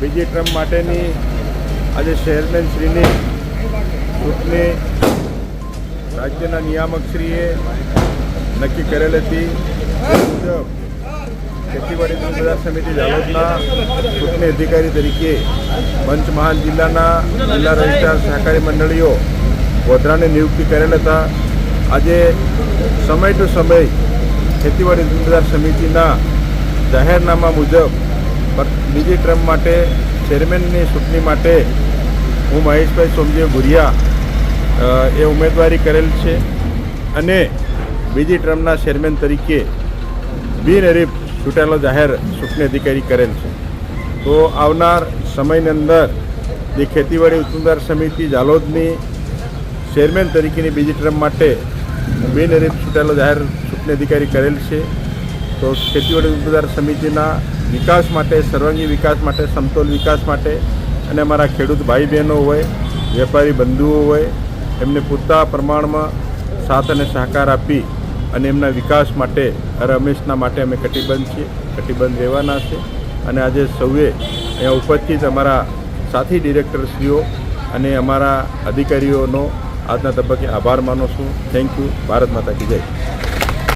બીજી ટર્મ માટેની આજે ચેરમેનશ્રીની ચૂંટણી રાજ્યના નિયામકશ્રીએ નક્કી કરેલ હતી. તે મુજબ ખેતીવાડી દૂધ બજાર સમિતિ ઝાલોદના ચૂંટણી અધિકારી તરીકે પંચમહાલ જિલ્લા રજિસ્ટ્રાર સહકારી મંડળીઓ ગોધરાની નિયુક્તિ કરેલ હતા. આજે સમય ટુ સમય ખેતીવાડી દૂધ બજાર સમિતિના જાહેરનામા મુજબ બીજી ટર્મ માટે ચેરમેનની ચૂંટણી માટે હું મહેશભાઈ સોમજી ભુરિયા એ ઉમેદવારી કરેલ છે અને બીજી ટર્મના ચેરમેન તરીકે બિનહરીફ ચૂંટાયેલો જાહેર ચૂંટણી અધિકારી કરેલ છે. તો આવનાર સમયની અંદર જે ખેતીવાડી ઉત્પાદન સમિતિ ઝાલોદની ચેરમેન તરીકેની બીજી ટર્મ માટે બિનહરીફ ચૂંટાયેલો જાહેર ચૂંટણી અધિકારી કરેલ છે. તો ખેતીવાડી ઉત્પાદન સમિતિના વિકાસ માટે, સર્વાંગી વિકાસ માટે, સમતોલ વિકાસ માટે અને અમારા ખેડૂત ભાઈ બહેનો હોય, વેપારી બંધુઓ હોય, એમને પૂરતા પ્રમાણમાં સાથ અને સહકાર આપી અને એમના વિકાસ માટે હર હંમેશના માટે અમે કટિબદ્ધ રહેવાના છે. અને આજે સૌએ અહીંયા ઉપસ્થિત અમારા સાથી ડિરેક્ટરશ્રીઓ અને અમારા અધિકારીઓનો આજના તબક્કે આભાર માનું છું. Thank you. ભારત માતા કી જય.